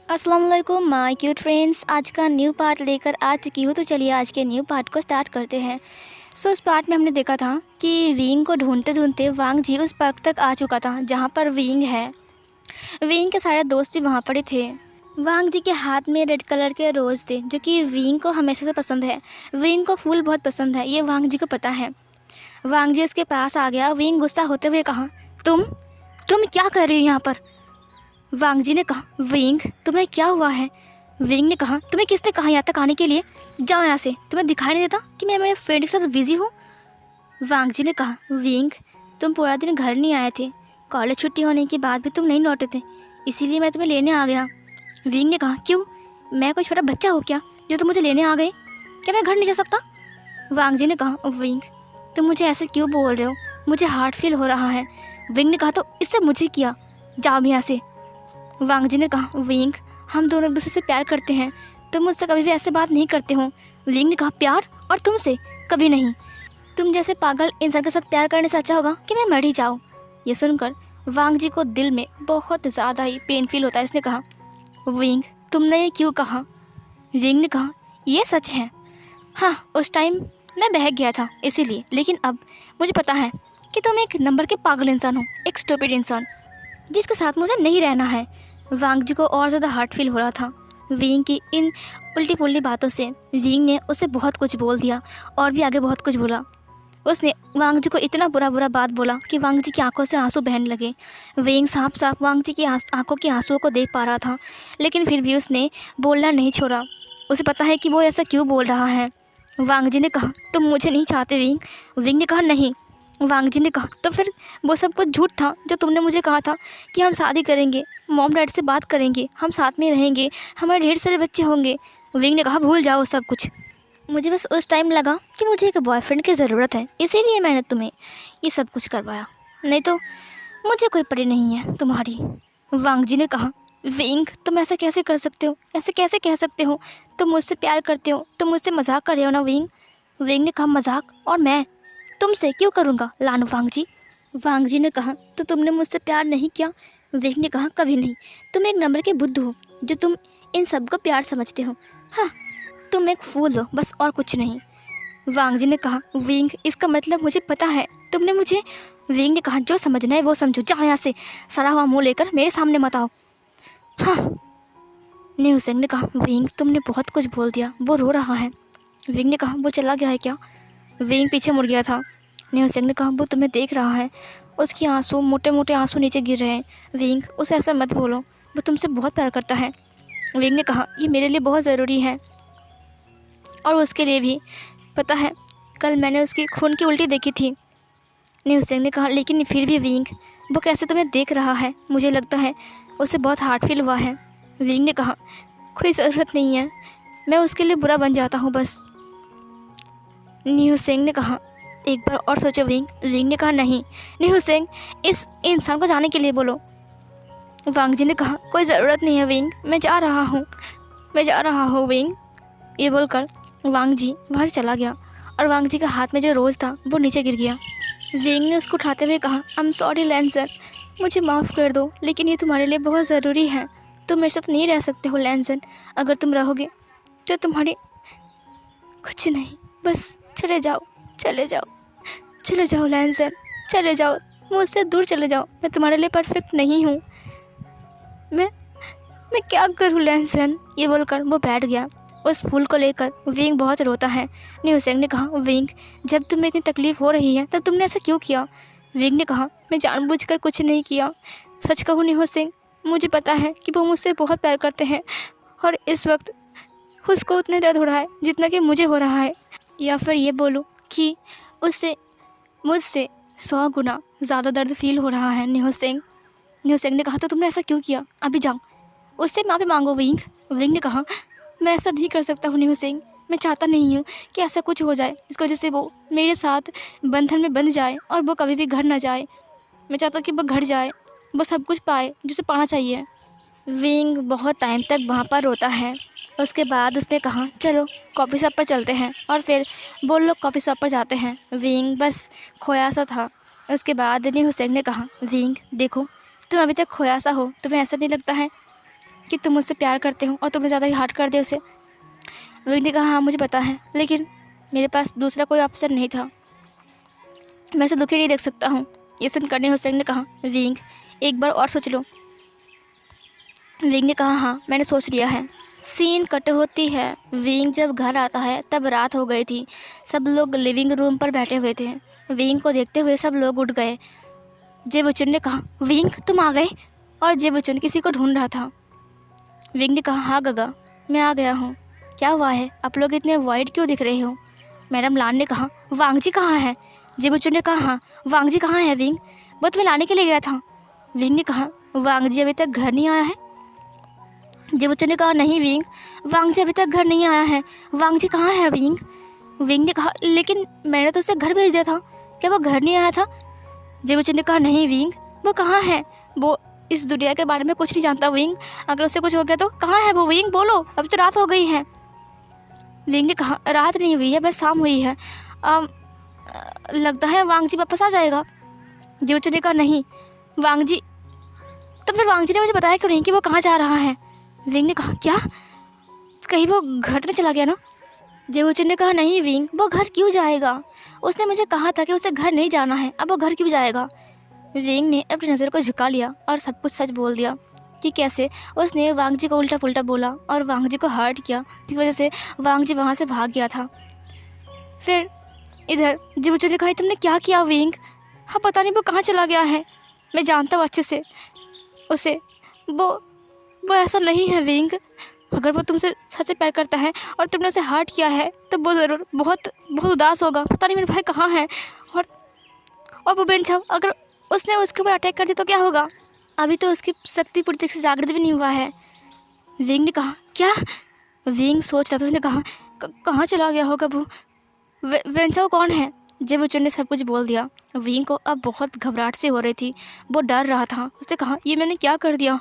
अस्सलाम वालेकुम my cute friends. आज का न्यू पार्ट लेकर आ चुकी हूँ, तो चलिए आज के न्यू पार्ट को स्टार्ट करते हैं। उस पार्ट में हमने देखा था कि विंग को ढूंढते ढूंढते वांग जी उस पार्क तक आ चुका था जहाँ पर विंग है। विंग के सारे दोस्त भी वहाँ पर ही थे। वांग जी के हाथ में रेड कलर के रोज़ थे जो कि विंग को हमेशा से पसंद है। विंग को फूल बहुत पसंद है, ये वांग जी को पता है। वांग जी उसके पास आ गया। विंग गुस्सा होते हुए कहा, तुम क्या कर रही हो यहाँ पर? वांग जी ने कहा, विंग तुम्हें क्या हुआ है? विंग ने कहा, तुम्हें किसने कहा यहाँ तक आने के लिए? जाओ यहाँ से, तुम्हें दिखाई नहीं देता कि मैं मेरे फ्रेंड के साथ बिजी हूँ? वांग जी ने कहा, विंग तुम पूरा दिन घर नहीं आए थे, कॉलेज छुट्टी होने के बाद भी तुम नहीं लौटे थे, इसीलिए मैं तुम्हें लेने आ गया। विंग ने कहा, क्यों? मैं कोई छोटा बच्चा हूँ क्या जो तुम मुझे लेने आ गए? क्या मैं घर नहीं जा सकता? वांग जी ने कहा, विंग तुम मुझे ऐसे क्यों बोल रहे हो? मुझे हार्ट फील हो रहा है। विंग ने कहा, तो इससे मुझे किया, जाओ यहाँ से। वांग जी ने कहा, विंग हम दोनों एक दूसरे से प्यार करते हैं, तुम मुझसे कभी भी ऐसे बात नहीं करते हो। विंग ने कहा, प्यार? और तुमसे? कभी नहीं। तुम जैसे पागल इंसान के साथ प्यार करने से अच्छा होगा कि मैं मर ही जाऊँ। ये सुनकर वांग जी को दिल में बहुत ज़्यादा ही पेन फील होता है। इसने कहा, विंग तुमने ये क्यों कहा? विंग ने कहा, ये सच है। हाँ, उस टाइम मैं बहक गया था इसीलिए, लेकिन अब मुझे पता है कि तुम एक नंबर के पागल इंसान हो, एक स्टूपिड इंसान जिसके साथ मुझे नहीं रहना है। वांग जी को और ज़्यादा हार्ट फील हो रहा था। विंग की इन उल्टी पुल्टी बातों से विंग ने उसे बहुत कुछ बोल दिया और भी आगे बहुत कुछ बोला। उसने वांग जी को इतना बुरा बुरा बात बोला कि वांग जी की आंखों से आंसू बहने लगे। विंग साफ साफ वांग जी की आंखों के आंसुओं को देख पा रहा था, लेकिन फिर भी उसने बोलना नहीं छोड़ा। उसे पता है कि वो ऐसा क्यों बोल रहा है। वांग जी ने कहा, तुम मुझे नहीं चाहते विंग? विंग ने कहा, नहीं। वांग जी ने कहा, तो फिर वो सब कुछ झूठ था जो तुमने मुझे कहा था कि हम शादी करेंगे, मॉम डैड से बात करेंगे, हम साथ में रहेंगे, हमारे ढेर सारे बच्चे होंगे। विंग ने कहा, भूल जाओ सब कुछ। मुझे बस उस टाइम लगा कि मुझे एक बॉयफ्रेंड की ज़रूरत है, इसीलिए मैंने तुम्हें ये सब कुछ करवाया, नहीं तो मुझे कोई पड़ी नहीं है तुम्हारी। वांग जी ने कहा, विंग तुम ऐसा कैसे कर सकते हो? ऐसे कैसे कह सकते हो? तुम मुझसे प्यार करते हो, तुम मुझसे मजाक कर रहे हो ना विंग? विंग ने कहा, मजाक? और मैं तुमसे क्यों करूँगा लानू वांग जी? वांग जी ने कहा, तो तुमने मुझसे प्यार नहीं किया? विंग ने कहा, कभी नहीं। तुम एक नंबर के बुद्धू हो जो तुम इन सब को प्यार समझते हो। हाँ, तुम एक फूल हो, बस और कुछ नहीं। वांग जी ने कहा, विंग इसका मतलब मुझे पता है, तुमने मुझे। विंग ने कहा, जो समझना है वो समझो, जाओ यहाँ से, सड़ा हुआ मुँह लेकर मेरे सामने मत आओ। हाँ। न्यू सिंह ने कहा, विंग तुमने बहुत कुछ बोल दिया, वो रो रहा है। विंग ने कहा, वो चला गया है क्या? विंग पीछे मुड़ गया था। न्यू सिंह ने कहा, वो तुम्हें देख रहा है, उसके आंसू, मोटे मोटे आंसू नीचे गिर रहे हैं। विंग उसे ऐसा मत बोलो, वो तुमसे बहुत प्यार करता है। विंग ने कहा, ये मेरे लिए बहुत ज़रूरी है और उसके लिए भी। पता है, कल मैंने उसकी खून की उल्टी देखी थी। न्यू सिंह ने कहा, लेकिन फिर भी विंग वो कैसे तुम्हें देख रहा है? मुझे लगता है उसे बहुत हार्ट फील हुआ है। विंग ने कहा, कोई ज़रूरत नहीं है, मैं उसके लिए बुरा बन जाता हूँ बस। न्यू सिंह ने कहा, एक बार और सोचो विंग। विंग ने कहा, नहीं। न्यू सिंह इस इंसान को जाने के लिए बोलो। वांग जी ने कहा, कोई ज़रूरत नहीं है विंग, मैं जा रहा हूँ, मैं जा रहा हूँ विंग। ये बोलकर वांग जी वहाँ से चला गया और वांग जी का हाथ में जो रोज़ था वो नीचे गिर गया। विंग ने उसको उठाते हुए कहा, आई एम सॉरी लैंसन, मुझे माफ़ कर दो, लेकिन ये तुम्हारे लिए बहुत ज़रूरी है। तुम मेरे साथ नहीं रह सकते हो लैंसन, अगर तुम रहोगे तो तुम्हारी कुछ नहीं, बस चले जाओ, चले जाओ, चले जाओ लैंसन, चले जाओ, मुझसे दूर चले जाओ, मैं तुम्हारे लिए परफेक्ट नहीं हूँ। मैं क्या करूँ लैंसन? ये बोलकर वो बैठ गया। उस फूल को लेकर विंग बहुत रोता है। न्यू सिंह ने कहा, विंग जब तुम्हें इतनी तकलीफ़ हो रही है तब तुमने ऐसा क्यों किया? विंग ने कहा, मैं जानबूझकर कुछ नहीं किया। सच कहूँ न्यू सिंह, मुझे पता है कि वो मुझसे बहुत प्यार करते हैं और इस वक्त उसको उतने दर्द हो रहा है जितना कि मुझे हो रहा है, या फिर ये बोलूँ कि उससे मुझसे 100 गुना ज़्यादा दर्द फील हो रहा है। न्यू सिंह ने कहा, तो तुमने ऐसा क्यों किया? अभी जाओ, उससे माफ़ी मांगो विंग। विंग ने कहा, मैं ऐसा नहीं कर सकता हूँ न्यू सिंह, मैं चाहता नहीं हूँ कि ऐसा कुछ हो जाए जिसकी वजह से वो मेरे साथ बंधन में बंध जाए और वो कभी भी घर ना जाए। मैं चाहता हूँ कि वो घर जाए, वो सब कुछ पाए जिसे पाना चाहिए। विंग बहुत टाइम तक वहाँ पर रोता है। उसके बाद उसने कहा, चलो कॉफ़ी शॉप पर चलते हैं, और फिर वो लोग कॉफ़ी शॉप पर जाते हैं। विंग बस खोया सा था। उसके बाद न्यू सिंह ने कहा, विंग देखो, तुम अभी तक खोया सा हो, तुम्हें ऐसा नहीं लगता है? कि तुम मुझसे प्यार करते हो और तुमने ज़्यादा ही हार्ट कर दिया उसे। विंग ने कहा हाँ मुझे पता है, लेकिन मेरे पास दूसरा कोई ऑप्शन नहीं था, मैं उसे दुखी नहीं देख सकता हूँ। ये सुनकर ने हुसैन ने कहा विंग एक बार और सोच लो। विंग ने कहा हाँ मैंने सोच लिया है। सीन कट होती है। विंग जब घर आता है तब रात हो गई थी। सब लोग लिविंग रूम पर बैठे हुए थे। विंग को देखते हुए सब लोग उठ गए। जेबुचुन ने कहा विंग तुम आ गए? और जेबुचुन किसी को ढूंढ रहा था। विंग ने कहा हाँ गगा मैं आ गया हूँ। क्या हुआ है, आप लोग इतने वाइड क्यों दिख रहे हो? मैडम लान ने कहा वांगजी कहाँ है? जेबुचुन ने कहा हाँ वांगजी कहाँ है विंग? वो तुम्हें लाने के लिए गया था। विंग ने कहा वांगजी अभी तक घर नहीं आया है? जेबुचुन ने कहा नहीं विंग, वांगजी अभी तक घर नहीं आया है। वांगजी कहाँ है विंग? विंग ने कहा लेकिन मैंने तो उसे घर भेज दिया था, क्या वो घर नहीं आया था? जेबुचुन ने कहा नहीं विंग, वो कहाँ है? वो इस दुनिया के बारे में कुछ नहीं जानता विंग, अगर उसे कुछ हो गया तो कहाँ है वो विंग? बोलो, अभी तो रात हो गई है। विंग ने कहा रात नहीं हुई है, बस शाम हुई है। लगता है वांगजी वापस आ जाएगा। जेबुचुन ने कहा नहीं वांगजी, तो फिर वांगजी ने मुझे बताया क्यों नहीं कि वो कहाँ जा रहा है? विंग ने कहा क्या, कहीं वो घर तो चला गया ना? जेबुचुन ने कहा नहीं विंग, वो घर क्यों जाएगा? उसने मुझे कहा था कि उसे घर नहीं जाना है, अब वो घर क्यों जाएगा? विंग ने अपनी नज़र को झुका लिया और सब कुछ सच बोल दिया कि कैसे उसने वांगजी को उल्टा पुल्टा बोला और वांगजी को हर्ट किया, जिसकी वजह से वांगजी वहाँ से भाग गया था। फिर इधर जेबुचुन ने कहा तुमने क्या किया विंग? हाँ पता नहीं वो कहाँ चला गया है, मैं जानता हूँ अच्छे से उसे, वो ऐसा नहीं है विंग। अगर वो तुमसे सच्चे प्यार करता है और तुमने उसे हर्ट किया है तो वो ज़रूर बहुत बहुत उदास होगा, पता नहीं मेरे भाई कहाँ है। और वो बेंचाओ अगर उसने उसके ऊपर अटैक कर दिया तो क्या होगा? अभी तो उसकी शक्ति पूरी तरीके से जागृत भी नहीं हुआ है। विंग ने कहा क्या? विंग सोच रहा था, उसने कहा कहाँ चला गया होगा वो? बेंचाओ कौन है? जेबुचुन ने सब कुछ बोल दिया। विंग को अब बहुत घबराहट सी हो रही थी, वो डर रहा था। उसने कहा ये मैंने क्या कर दिया?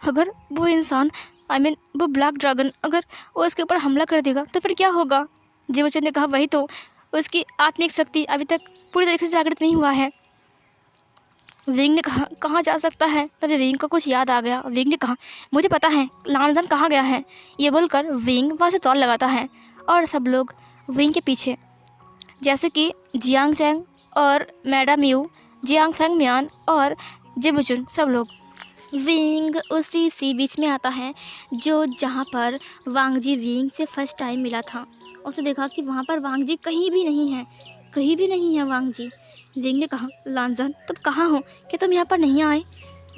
अगर वो इंसान वो ब्लैक ड्रैगन अगर वो उसके ऊपर हमला कर देगा तो फिर क्या होगा? जेबुचुन ने कहा वही तो, उसकी आत्मिक शक्ति अभी तक पूरी तरीके से जागृत नहीं हुआ है। विंग ने कहा कहाँ जा सकता है? तभी विंग को कुछ याद आ गया। विंग ने कहा मुझे पता है लानजान कहाँ गया है। ये बोलकर विंग वहाँ से दौड़ लगाता है और सब लोग विंग के पीछे, जैसे कि जियांग चैंग और मैडम यू, जियांग फेंग मियान और जेबुचुन, सब लोग। विंग उसी सी बीच में आता है जहाँ पर वांगजी विंग से फर्स्ट टाइम मिला था। उसने देखा कि वहाँ पर वांगजी कहीं भी नहीं है, कहीं भी नहीं है वांगजी। विंग ने कहा लानजान तुम कहाँ हो, क्या तुम यहाँ पर नहीं आए?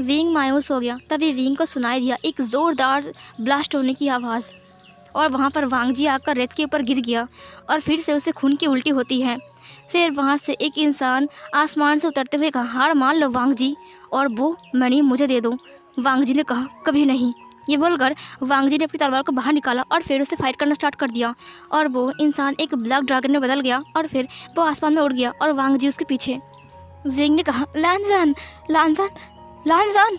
विंग मायूस हो गया। तभी विंग को सुनाई दिया एक ज़ोरदार ब्लास्ट होने की आवाज़ और वहाँ पर वांगजी आकर रेत के ऊपर गिर गया और फिर से उसे खून की उल्टी होती है। फिर वहाँ से एक इंसान आसमान से उतरते हुए कहा हार मान लो वांगजी और वो मणि मुझे दे दो। वांगजी ने कहा कभी नहीं। ये बोलकर वांगजी ने अपनी तलवार को बाहर निकाला और फिर उसे फाइट करना स्टार्ट कर दिया और वो इंसान एक ब्लैक ड्रैगन में बदल गया और फिर वो आसमान में उड़ गया और वांगजी उसके पीछे। विंग ने कहा लानजान लानजान लानजान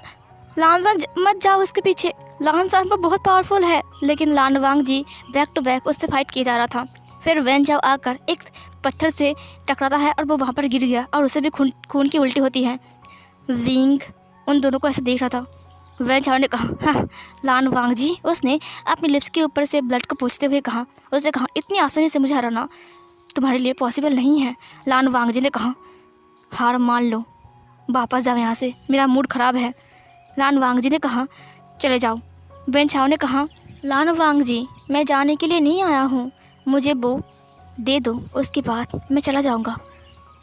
लानजान मत जाओ उसके पीछे, लानजान वो बहुत पावरफुल है। लेकिन लान वांगजी बैक टू बैक उससे फाइट किया जा रहा था। फिर वेन जाओ आकर एक पत्थर से टकराता है और वो वहाँ पर गिर गया और उसे भी खून की उल्टी होती है। विंग उन दोनों को ऐसे देख रहा था। वेन जाओ ने कहा हाँ लान वांगजी, उसने अपनी लिप्स के ऊपर से ब्लड को पोंछते हुए कहा। उसने कहा इतनी आसानी से मुझे हराना तुम्हारे लिए पॉसिबल नहीं है। लान वांगजी ने कहा हार मान लो, वापस जाओ यहाँ से, मेरा मूड ख़राब है। लान वांगजी ने कहा चले जाओ। वेन चाओ ने कहा लान वांगजी मैं जाने के लिए नहीं आया हूँ, मुझे वो दे दो, उसके बाद मैं चला जाऊँगा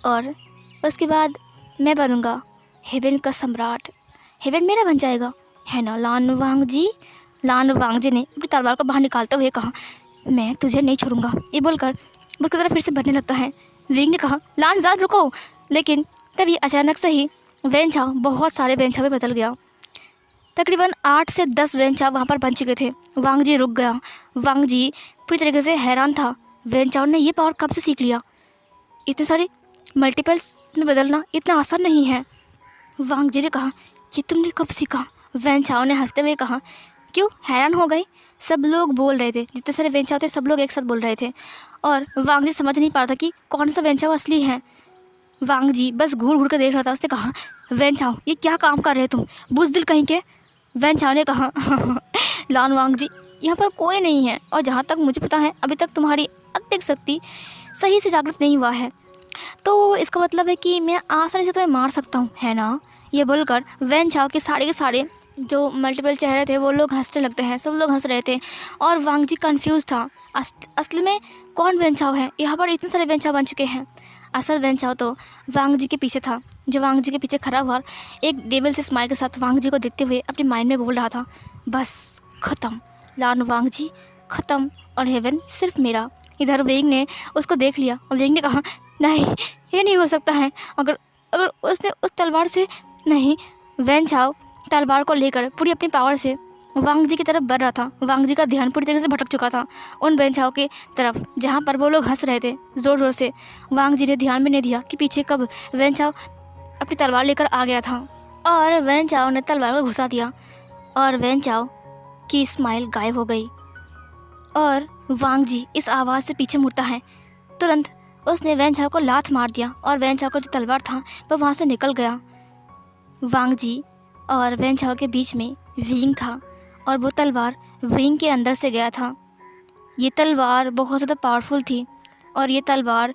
और उसके बाद मैं बनूँगा हेवन का सम्राट, हेवन मेरा बन जाएगा, है ना लान वांगजी? लान वांगजी ने अपनी तलवार को बाहर निकालते हुए कहा मैं तुझे नहीं छोड़ूंगा। ये बोलकर वो की तरह फिर से बढ़ने लगता है। विंग ने कहा लान जान रुको, लेकिन तभी अचानक से ही वेन चाओ बहुत सारे वेन चाओ में बदल गया। तकरीबन 8 से 10 वेन चाओ वहाँ पर बन चुके थे। वांगजी रुक गया। वांगजी पूरी तरीके से हैरान था, वेन चाओ ने ये पावर कब से सीख लिया? इतने सारे मल्टीपल्स में बदलना इतना आसान नहीं है। वांगजी ने कहा ये तुमने कब सीखा? वेन चाओ ने हंसते हुए कहा क्यों हैरान हो गए? सब लोग बोल रहे थे, जितने सारे वेन चाओ थे सब लोग एक साथ बोल रहे थे और वांगजी समझ नहीं पा रहा था कि कौन सा वेन चाओ असली है। वांगजी बस घूर घूर कर देख रहा था। उसने कहा वेन चाओ ये क्या काम कर रहे हो तुम, बुज़दिल कहीं के? वैन चाओ ने कहा लान वांग जी, यहाँ पर कोई नहीं है, और जहाँ तक मुझे पता है अभी तक तुम्हारी अत्यधिक शक्ति सही से जागृत नहीं हुआ है, तो इसका मतलब है कि मैं आसानी से तुम्हें मार सकता हूँ, है ना। ये बोलकर वैन चाओ के सारे जो मल्टीपल चेहरे थे वो लोग हंसने लगते हैं। सब लोग हंस रहे थे और वांग जी कन्फ्यूज़ था, असल में कौन वैन चाओ है। यहाँ पर इतने सारे वैन चाओ बन चुके हैं। असल वैन चाओ तो वांग जी के पीछे था, जो वांग जी के पीछे खड़ा हुआ एक डेविल से स्माइल के साथ वांग जी को देखते हुए अपने माइंड में बोल रहा था, बस ख़त्म लान वांग जी, ख़त्म, और हेवन सिर्फ मेरा। इधर वेंग ने उसको देख लिया और वेंग ने कहा, नहीं ये नहीं हो सकता है, अगर अगर उसने उस तलवार से नहीं। वैन चाओ तलवार को लेकर पूरी अपनी पावर से वांग जी की तरफ बढ़ रहा था। वांग जी का ध्यान पूरी तरह से भटक चुका था उन वैन चाओ की तरफ जहाँ पर वो लोग हंस रहे थे ज़ोर ज़ोर से। वांग जी ने ध्यान में नहीं दिया कि पीछे कब वैन चाओ अपनी तलवार लेकर आ गया था, और वैन चाओ ने तलवार को घुसा दिया और वैन चाओ की स्माइल गायब हो गई। और वांग जी इस आवाज़ से पीछे मुड़ता है, तुरंत उसने वैन चाओ को लात मार दिया और वैन चाओ का जो तलवार था वह वहाँ से निकल गया। वांग जी और वैन चाओ के बीच में विंग था और वो तलवार विंग के अंदर से गया था। ये तलवार बहुत ज़्यादा पावरफुल थी और ये तलवार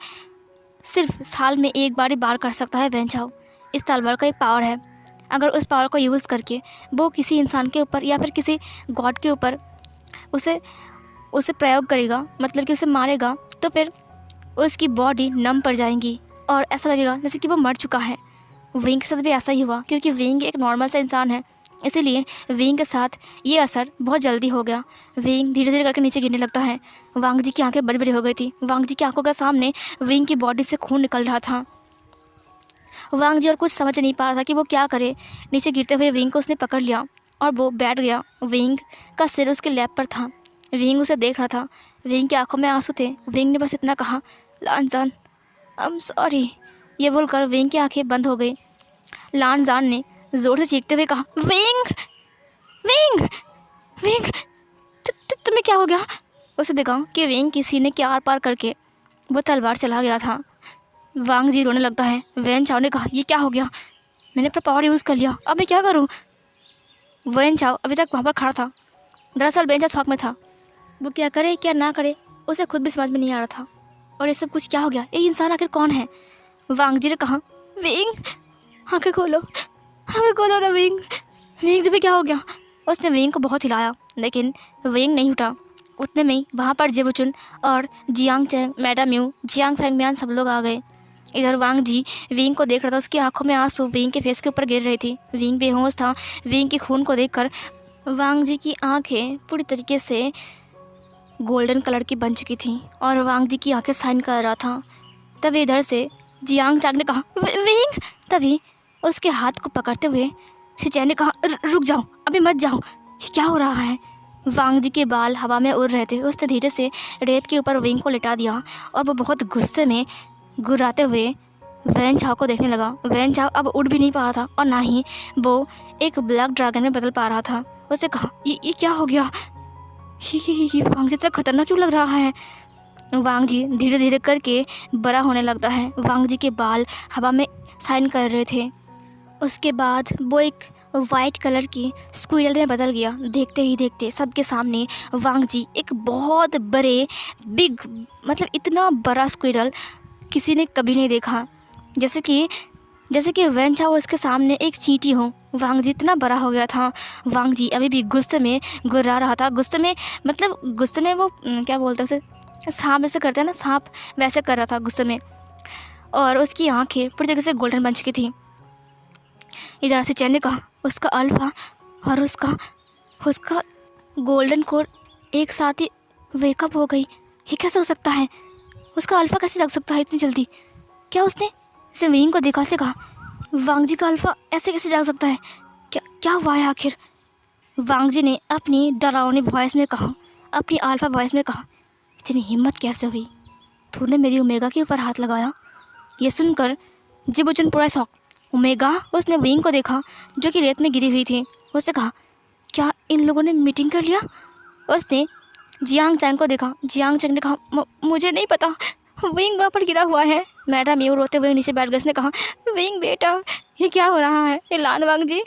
सिर्फ साल में एक बार ही बार कर सकता है वैन चाओ। इस तलवार का एक पावर है, अगर उस पावर को यूज़ करके वो किसी इंसान के ऊपर या फिर किसी गॉड के ऊपर उसे प्रयोग करेगा, मतलब कि उसे मारेगा, तो फिर उसकी बॉडी नम पड़ जाएंगी और ऐसा लगेगा जैसे कि वो मर चुका है। विंग के साथ भी ऐसा ही हुआ, क्योंकि विंग एक नॉर्मल सा इंसान है, इसीलिए विंग के साथ ये असर बहुत जल्दी हो गया। विंग धीरे धीरे करके नीचे गिरने लगता है। वांग जी की आंखें बड़ी बड़ी हो गई थी। वांग जी की आंखों के सामने विंग की बॉडी से खून निकल रहा था। वांग जी और कुछ समझ नहीं पा रहा था कि वो क्या करे। नीचे गिरते हुए विंग को उसने पकड़ लिया और वो बैठ गया। विंग का सिर उसके लैप पर था। विंग उसे देख रहा था। विंग की आंखों में आंसू थे। विंग ने बस इतना कहा, लानजान आई एम सॉरी। ये बोलकर विंग की आंखें बंद हो गई। लानजान ने ज़ोर से चीखते हुए कहा, विंग विंग विंग, तुम्हें क्या हो गया। उसे देखा कि विंग की सीने के आर पार करके वो तलवार चला गया था। वांग जी रोने लगता है। वैन चाओ ने कहा, ये क्या हो गया, मैंने अपना पावर यूज़ कर लिया, अब मैं क्या करूँ। वैन चाओ अभी तक वहाँ पर खड़ा था। दरअसल वैन चाओ शौक में था, वो क्या करे क्या ना करे उसे खुद भी समझ में नहीं आ रहा था। और ये सब कुछ क्या हो गया, ये इंसान आखिर कौन है। वांग जी ने कहा, विंग आंखें खोलो ना विंग। विंग तुम्हें क्या हो गया। उसने विंग को बहुत हिलाया लेकिन विंग नहीं उठा। उतने में ही वहाँ पर जेबुचुन और Jiang Chang, madam Yu, Jiang Fengmian सब लोग आ गए। इधर वांग जी विंग को देख रहा था। उसकी आंखों में आंसू विंग के फेस के ऊपर गिर रही थी। विंग बेहोश था। विंग के खून को देखकर वांग जी की आंखें पूरी तरीके से गोल्डन कलर की बन चुकी थी और वांग जी की आंखें साइन कर रहा था। तभी इधर से जियांग चांग ने कहा, विंग। तभी उसके हाथ को पकड़ते हुए शिचैन ने कहा, रुक जाओ, अभी मत जाओ, ये क्या हो रहा है। वांग जी के बाल हवा में उड़ रहे थे। उसने धीरे से रेत के ऊपर विंग को लिटा दिया और वो बहुत गुस्से में गुर्राते हुए वैन चाओ को देखने लगा। वैन चाओ अब उड़ भी नहीं पा रहा था और ना ही वो एक ब्लैक ड्रैगन में बदल पा रहा था। उसने कहा, ये क्या हो गया, ये वांग जी इतना खतरनाक क्यों लग रहा है। वांग जी धीरे धीरे करके बड़ा होने लगता है। वांग जी के बाल हवा में साइन कर रहे थे। उसके बाद वो एक वाइट कलर की स्क्विरल में बदल गया। देखते ही देखते सबके सामने वांग जी एक बहुत बड़े बिग, मतलब इतना बड़ा स्क्विरल किसी ने कभी नहीं देखा। जैसे कि वैन चाओ उसके सामने एक चींटी हो। वांग जी इतना बड़ा हो गया था। वांग जी अभी भी गुस्से में गुर्रा रहा था। गुस्से में वो क्या बोलते हैं उसे, सांप ऐसे करते हैं ना, सांप वैसे कर रहा था गुस्से में। और उसकी आंखें पूरी तरीके से गोल्डन बन चुकी थी। इधर से चैन ने कहा, उसका अल्फा और उसका गोल्डन कोर एक साथ ही वेकअप हो गई। ये कैसे हो सकता है, उसका अल्फा कैसे जग सकता है इतनी जल्दी। क्या उसने इसे विंग को देखा से कहा, वांग जी का अल्फा ऐसे कैसे जाग सकता है, क्या हुआ है आखिर। वांग जी ने अपनी डरावनी वॉइस में कहा, अपनी अल्फा वॉइस में कहा, इतनी हिम्मत कैसे हुई, तूने मेरी ओमेगा के ऊपर हाथ लगाया। ये सुनकर जिबुचुन पूरा शॉक। ओमेगा। उसने विंग को देखा जो कि रेत में गिरी हुई थी। उसने कहा, क्या इन लोगों ने मीटिंग कर लिया। उसने जियांग चैंग को देखा। जियांग चैंग ने कहा, मुझे नहीं पता, विंग वहाँ पर गिरा हुआ है। मैडम यू रोते हुए नीचे बैठ गए। उसने कहा, विंग बेटा ये क्या हो रहा है, ये लान वांग जी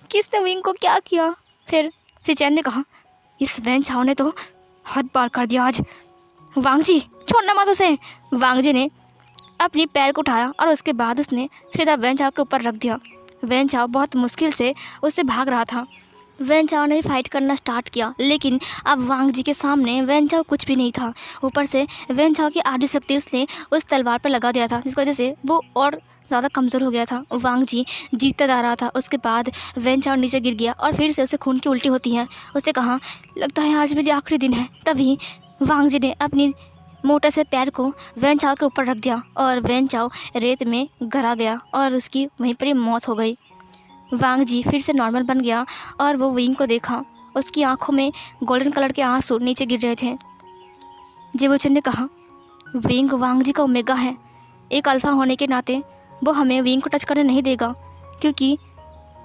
किसने विंग को क्या किया। फिर शिचैन ने कहा, इस वैन चाओ ने तो हद पार कर दिया आज। वांग जी छोड़ना मत उसे। वांग जी ने अपनी पैर को उठाया और उसके बाद उसने सीधा वैन चाओ के ऊपर रख दिया। वैन चाओ बहुत मुश्किल से उससे भाग रहा था। वैन चाओ ने फाइट करना स्टार्ट किया, लेकिन अब वांग जी के सामने वैन चाओ कुछ भी नहीं था। ऊपर से वैन चाओ की आधी शक्ति उसने उस तलवार पर लगा दिया था, जिसकी वजह से वो और ज़्यादा कमज़ोर हो गया था। वांग जी जीतता जा रहा था। उसके बाद वैन चाओ नीचे गिर गया और फिर से उसे खून की उल्टी होती है। उसने कहा, लगता है आज मेरी आखिरी दिन है। तभी वांग जी ने अपनी मोटे से पैर को वैन चाओ के ऊपर रख दिया और वैन चाओ रेत में गरा गया और उसकी वहीं पर ही मौत हो गई। वांग जी फिर से नॉर्मल बन गया और वो विंग को देखा। उसकी आंखों में गोल्डन कलर के आंसू नीचे गिर रहे थे। जिवोचन ने कहा, विंग वांग जी का ओमेगा है। एक अल्फा होने के नाते वो हमें विंग को टच करने नहीं देगा, क्योंकि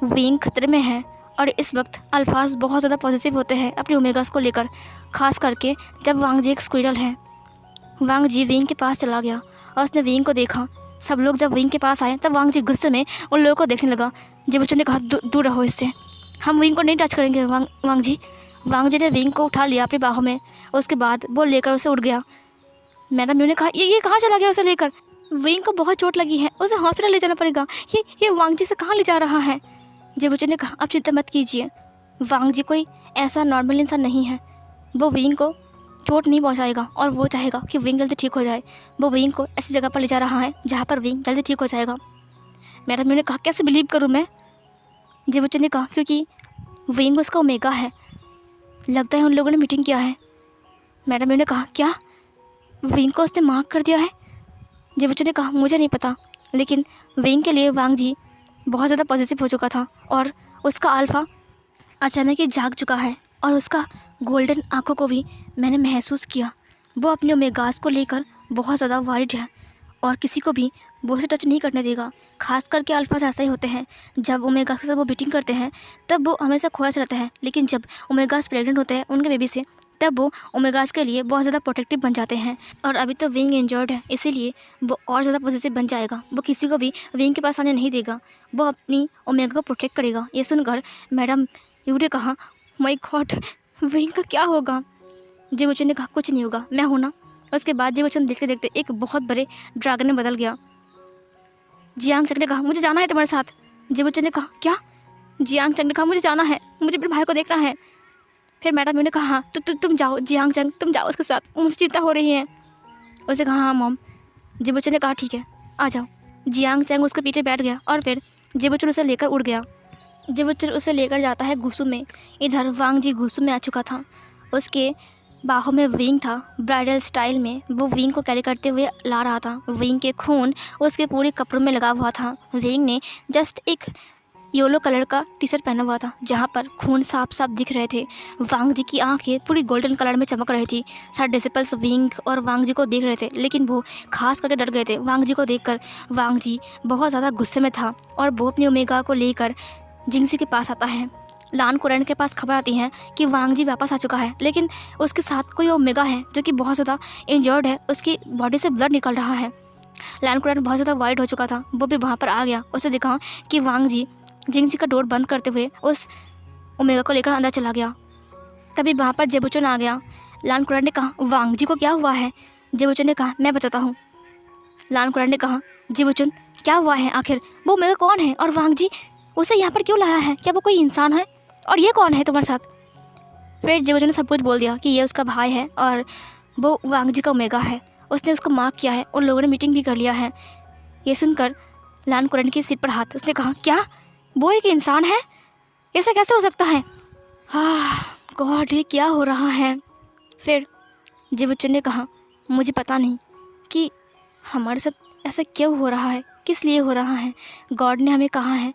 विंग खतरे में है और इस वक्त अल्फाज बहुत ज़्यादा पॉजिटिव होते हैं अपने ओमेगास को लेकर, खास करके जब वांग जी एक स्क्विरल है। वांग जी विंग के पास चला गया और उसने विंग को देखा। सब लोग जब विंग के पास आए तब वांग जी गुस्से में उन लोगों को देखने लगा। जिवोचन ने कहा, दूर रहो इससे, हम विंग को नहीं टच करेंगे वांग जी। वांग जी ने विंग को उठा लिया अपनी बाहों में। उसके बाद वो लेकर उसे उड़ गया। मैडम म्यू ने कहा, ये कहाँ चला गया उसे लेकर? विंग को बहुत चोट लगी है, उसे हॉस्पिटल ले जाना पड़ेगा। ये वांग जी से कहाँ ले जा रहा है? जिवोचन ने कहा, आप चिंता मत कीजिए, वांग जी कोई ऐसा नॉर्मल इंसान नहीं है। वो विंग को चोट नहीं पहुंचाएगा और वो चाहेगा कि विंग जल्दी ठीक हो जाए। वो विंग को ऐसी जगह पर ले जा रहा है जहाँ पर विंग जल्दी ठीक हो जाएगा। मैडम म्यू ने कहा, कैसे बिलीव करूँ मैं? जिवोचन ने कहा, क्योंकि विंग उसका ओमेगा है। लगता है उन लोगों ने मीटिंग किया है। मैडम म्यू ने कहा, क्या विंग को उसने मार्क कर दिया है? जिवोचन ने कहा, मुझे नहीं पता, लेकिन विंग के लिए वांग जी बहुत ज़्यादा पॉजिटिव हो चुका था और उसका अल्फ़ा अचानक ही जाग चुका है और उसका गोल्डन आँखों को भी मैंने महसूस किया। वो अपने ओमेगास को लेकर बहुत ज़्यादा वरीड है और किसी को भी वो उसे टच नहीं करने देगा। खास करके अल्फाज ऐसा ही होते हैं, जब ओमेगा के साथ वो बीटिंग करते हैं तब वो हमेशा खोया रहता है, लेकिन जब ओमेगास प्रेग्नेंट होते हैं उनके बेबी से, तब वो ओमेगास के लिए बहुत ज़्यादा प्रोटेक्टिव बन जाते हैं। और अभी तो विंग इंजर्ड है, इसीलिए वो और ज़्यादा पॉजिटिव बन जाएगा। वो किसी को भी विंग के पास आने नहीं देगा, वो अपनी ओमेगा को प्रोटेक्ट करेगा। ये सुनकर मैडम यू ने कहा, माय गॉड, विंग का क्या होगा? जिवोचन ने कहा, कुछ नहीं होगा, मैं हूँ ना। उसके बाद जिवोचन देखते देखते एक बहुत बड़े ड्रैगन में बदल गया। जियांग चंग ने कहा, मुझे जाना है तुम्हारे साथ। जिवोचन ने कहा, क्या? जियांग चंग ने कहा, मुझे जाना है, मुझे अपने भाई को देखना है। फिर मैडम ने कहा, हाँ तुम जाओ जियांग चंग, तुम जाओ उसके साथ, मुझे चिंता हो रही है। उसे कहा, हाँ मॉम। जिवोचन ने कहा, ठीक है, आ जाओ। जियांग चंग उसके पीछे बैठ गया और फिर जिवोचन उसे लेकर उड़ गया। जिवोचन उसे लेकर जाता है गुसु में। इधर वांग जी गुसु में आ चुका था। उसके बाहों में विंग था, ब्राइडल स्टाइल में वो विंग को कैरी करते हुए ला रहा था। विंग के खून उसके पूरे कपड़ों में लगा हुआ था। विंग ने जस्ट एक येलो कलर का टी शर्ट पहना हुआ था, जहाँ पर खून साफ साफ दिख रहे थे। वांग जी की आंखें पूरी गोल्डन कलर में चमक रही थी। सारे डिसिपल्स विंग और वांग जी को देख रहे थे, लेकिन वो खास करके डर गए थे वांग जी को देखकर। वांग जी बहुत ज़्यादा गुस्से में था और वो अपनी ओमेगा को लेकर जिंगसी के पास आता है। लान कुरैन के पास खबर आती है कि वांग जी वापस आ चुका है, लेकिन उसके साथ कोई ओमेगा है जो कि बहुत ज़्यादा इंजर्ड है, उसकी बॉडी से ब्लड निकल रहा है। लान कुरैन बहुत ज़्यादा वाइड हो चुका था, वो भी वहाँ पर आ गया। उसे देखा कि वांग जी जिंगसी का डोर बंद करते हुए उस ओमेगा को लेकर अंदर चला गया। तभी वहाँ पर जिवोचन आ गया। लान कुरैन ने कहा, वांग जी को क्या हुआ है? जिवोचन ने कहा, मैं बताता हूँ। लान कुरैन ने कहा, जिवोचन क्या हुआ है आखिर? वो ओमेगा कौन है और वांग जी उसे यहाँ पर क्यों लाया है? क्या वो कोई इंसान है? और ये कौन है तुम्हारे साथ? फिर जिवोचन ने सब कुछ बोल दिया कि ये उसका भाई है और वो वांग जी का ओमेगा है। उसने उसको मार्क किया है, उन लोगों ने मीटिंग भी कर लिया है। ये सुनकर लान कुरैन के सिर पर हाथ, उसने कहा, क्या वो एक इंसान है? ऐसा कैसे हो सकता है? गॉड, ये क्या हो रहा है? फिर जिवोचन ने कहा, मुझे पता नहीं कि हमारे साथ ऐसा क्यों हो रहा है, किस लिए हो रहा है। गॉड ने हमें कहा है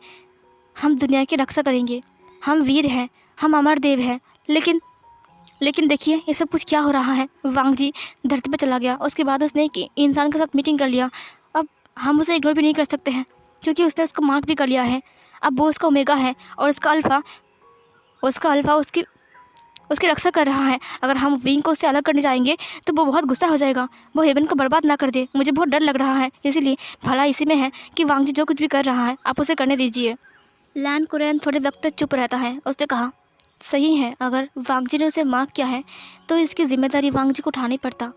हम दुनिया की रक्षा करेंगे, हम वीर हैं, हम अमर देव हैं, लेकिन देखिए ये सब कुछ क्या हो रहा है। वांग जी धरती पर चला गया। उसके बाद उसने एक इंसान के साथ मीटिंग कर लिया। अब हम उसे इग्नोर भी नहीं कर सकते हैं, क्योंकि उसने उसको मार्क भी कर लिया है। अब वो उसका ओमेगा है और उसका अल्फ़ा उसकी रक्षा कर रहा है। अगर हम विंग को उससे अलग करने जाएंगे तो वो बहुत गुस्सा हो जाएगा, वो हेवन को बर्बाद ना कर दे। मुझे बहुत डर लग रहा है, इसीलिए भला इसी में है कि वांग जी जो कुछ भी कर रहा है आप उसे करने दीजिए। लान कुरैन थोड़े वक्त तक चुप रहता है। उसने कहा, सही है, अगर वांग जी ने उसे माफ़ किया है तो इसकी जिम्मेदारी वांग जी को उठानी पड़ता।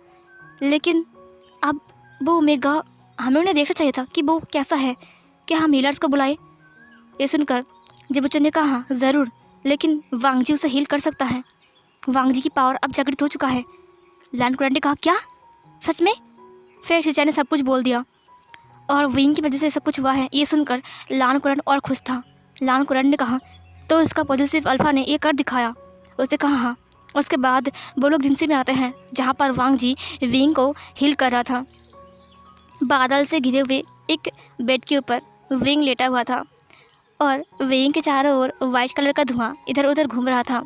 लेकिन अब वो ओमेगा, हमें उन्हें देखना चाहिए था कि वो कैसा है। क्या हम हीलर्स को बुलाए? ये सुनकर जिबुचन ने कहा, हाँ ज़रूर, लेकिन वांग जी उसे हील कर सकता है। वांग जी की पावर अब जागृत हो चुका है। लैन कुरैन ने कहा, क्या सच में? फिर शिचाई ने सब कुछ बोल दिया और विंग की वजह से सब कुछ हुआ है। ये सुनकर लान कुरैन और खुश था। लान कुरैन ने कहा, तो इसका पॉजिटिव अल्फ़ा ने ये कर दिखाया? उसने कहा, हाँ। उसके बाद वो लोग जिनसी में आते हैं जहाँ पर वांग जी विंग को हील कर रहा था। बादल से घिरे हुए एक बेड के ऊपर विंग लेटा हुआ था और विंग के चारों ओर वाइट कलर का धुआं इधर उधर घूम रहा था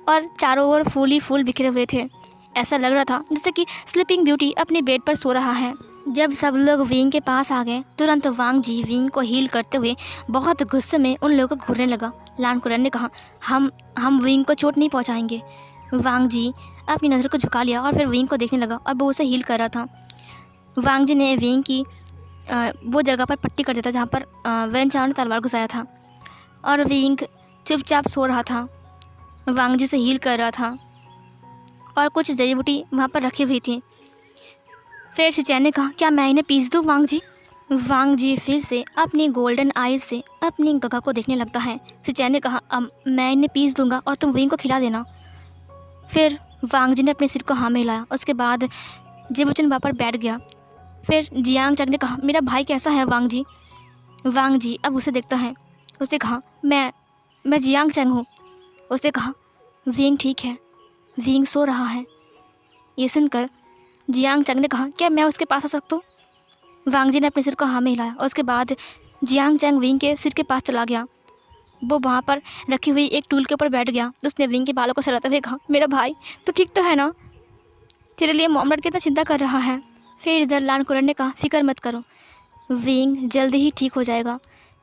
और चारों ओर फूल ही फूल बिखरे हुए थे। ऐसा लग रहा था जैसे कि स्लीपिंग ब्यूटी अपने बेड पर सो रहा है। जब सब लोग विंग के पास आ गए, तुरंत वांग जी विंग को हील करते हुए बहुत गुस्से में उन लोगों को घूरने लगा। लान कुरैन ने कहा, हम विंग को चोट नहीं पहुंचाएंगे। वांग जी अपनी नज़र को झुका लिया और फिर विंग को देखने लगा और वो उसे हील कर रहा था। वांग जी ने विंग की वो जगह पर पट्टी कर दिया था जहाँ पर वेन चाओ ने तलवार घुसाया था और विंग चुपचाप सो रहा था। वांग जी से हील कर रहा था और कुछ जड़ी बूटी वहाँ पर रखी हुई थी। फिर शिचैन ने कहा, क्या मैं इन्हें पीस दूँ वांग जी? वांग जी फिर से अपनी गोल्डन आइज से अपनी गगा को देखने लगता है। शिचैन ने कहा, मैं इन्हें पीस दूंगा और तुम विंग को खिला देना। फिर वांग जी ने अपने सिर को हाँ में हिलाया। उसके बाद जिबुचन वहाँ पर बैठ गया। फिर जियांग चंग ने कहा, मेरा भाई कैसा है वांग जी? वांग जी अब उसे देखता है। उसने कहा, मैं जियांग चंग हूँ। उसने कहा, विंग ठीक है, विंग सो रहा है। ये सुनकर जियांग चंग ने कहा, क्या मैं उसके पास आ सकता हूँ? वांग जी ने अपने सिर को हाँ में हिलाया। उसके बाद जियांग चंग विंग के सिर के पास चला गया। वो वहाँ पर रखी हुई एक टूल के ऊपर बैठ गया। उसने विंग के बालों को सहलाते हुए कहा, मेरा भाई तो ठीक तो है ना? तेरे लिए मोहम्मद कितना चिंता कर रहा है। फिर इधर लान कुरैन ने कहा, फिक्र मत करो, विंग जल्दी ही ठीक हो जाएगा,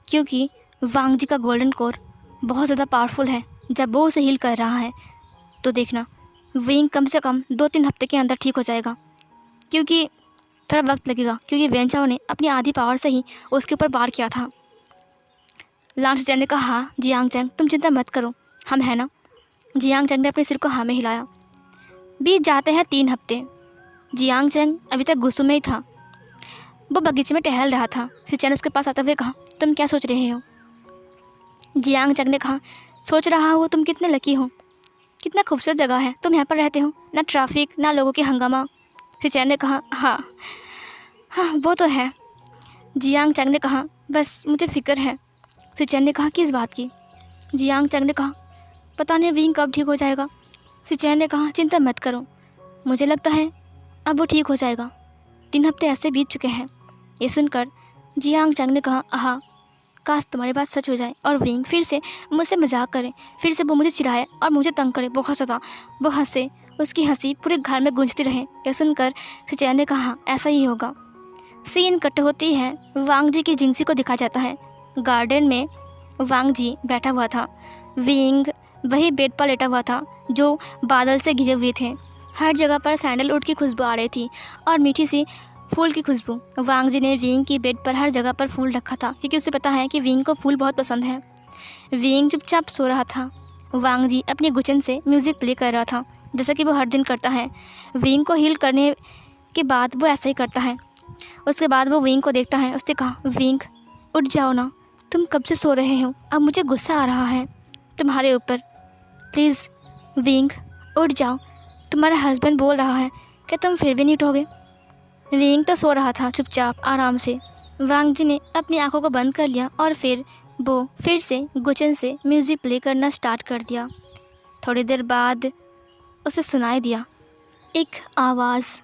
क्योंकि वांग जी का गोल्डन कोर बहुत ज़्यादा पावरफुल है। जब वो उसे हील कर रहा है तो देखना विंग कम से कम 2-3 हफ्ते के अंदर ठीक हो जाएगा, क्योंकि थोड़ा वक्त लगेगा, क्योंकि वेन चाओ ने अपनी आधी पावर से ही उसके ऊपर वार किया था। लान शिचैन ने कहा, हाँ जियांग चंग तुम चिंता मत करो, हम हैं ना। जियांग चंग ने अपने सिर को हाँ में हिलाया। बीत जाते हैं 3 हफ्ते। जियांग चंग अभी तक गुस्सों में ही था। वो बगीचे में टहल रहा था। शिचैन उसके पास आते हुए कहा, तुम क्या सोच रहे हो? जियांग चंग ने कहा, सोच रहा हो तुम कितने लकी हो, कितना खूबसूरत जगह है, तुम यहाँ पर रहते हो, ना ट्रैफिक ना लोगों की हंगामा। शिचैन ने कहा, हाँ वो तो है। जियांग चंग ने कहा, बस मुझे फ़िक्र है। शिचैन ने कहा, किस बात की? जियांग चंग ने कहा, पता नहीं विंग कब ठीक हो जाएगा। शिचैन ने कहा, चिंता मत करो, मुझे लगता है अब वो ठीक हो जाएगा। 3 हफ्ते ऐसे बीत चुके हैं। ये सुनकर जियांग चंग ने कहा, हाँ काश तुम्हारी बात सच हो जाए और विंग फिर से मुझसे मजाक करे, फिर से वो मुझे चिढ़ाए और मुझे तंग करे बहुत ज़्यादा। वो हंसे, उसकी हंसी पूरे घर में गूंजती रहे। यह सुनकर शिचैन ने कहा, ऐसा ही होगा। सीन कट होती है, वांग जी की जिंसी को दिखाया जाता है। गार्डन में वांग जी बैठा हुआ था। विंग वही बेड पर लेटा हुआ था जो बादल से घिरे हुए थे। हर जगह पर सैंडलवुड की खुशबू आ रही थी और मीठी सी फूल की खुशबू। वांग जी ने विंग की बेड पर हर जगह पर फूल रखा था, क्योंकि उसे पता है कि विंग को फूल बहुत पसंद है। विंग चुपचाप सो रहा था। वांग जी अपनी गुचन से म्यूज़िक प्ले कर रहा था, जैसा कि वो हर दिन करता है। विंग को हील करने के बाद वो ऐसा ही करता है। उसके बाद वो विंग को देखता है। उसने कहा, विंग उठ जाओ ना, तुम कब से सो रहे हो? अब मुझे गुस्सा आ रहा है तुम्हारे ऊपर। प्लीज़ विंग उठ जाओ, तुम्हारा हस्बैंड बोल रहा है कि तुम फिर भी नहीं उठोगे। विंग तो सो रहा था चुपचाप आराम से। वांग जी ने अपनी आंखों को बंद कर लिया और फिर वो फिर से गुचन से म्यूज़िक प्ले करना स्टार्ट कर दिया। थोड़ी देर बाद उसे सुनाई दिया एक आवाज़,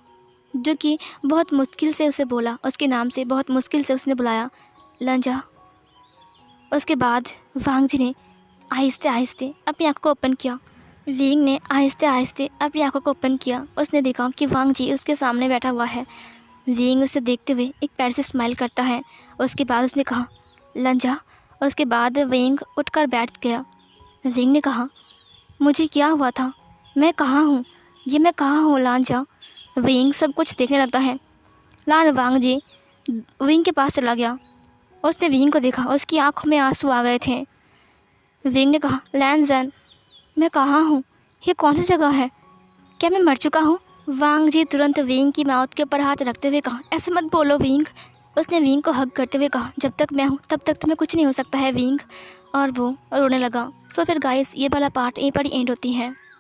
जो कि बहुत मुश्किल से उसे बोला। उसके नाम से बहुत मुश्किल से उसने बुलाया, लंजा। उसके बाद वांग जी ने आहिस्ते आहिस्ते अपनी आंखों को ओपन किया। विंग ने आहिस्ते आहिस्ते अपनी आंखों को ओपन किया। उसने देखा कि वांग जी उसके सामने बैठा हुआ है। विंग उसे देखते हुए एक पैर से स्माइल करता है। उसके बाद उसने कहा, लंजा। उसके बाद विंग उठकर बैठ गया। विंग ने कहा, मुझे क्या हुआ था? मैं कहाँ हूँ? ये मैं कहाँ हूँ लांजा? विंग सब कुछ देखने लगता है। लान वांग जी विंग के पास चला गया। उसने विंग को देखा, उसकी आंखों में आंसू आ गए थे। विंग ने कहा, लैन जन मैं कहाँ हूँ? ये कौन सी जगह है? क्या मैं मर चुका हूँ? वांग जी तुरंत विंग की माउथ के ऊपर हाथ रखते हुए कहा, ऐसे मत बोलो विंग। उसने विंग को हग करते हुए कहा, जब तक मैं हूँ तब तक तुम्हें कुछ नहीं हो सकता है विंग। और वो रोने लगा। सो फिर गाइस, ये वाला पार्ट यहीं पर ही एंड होती है।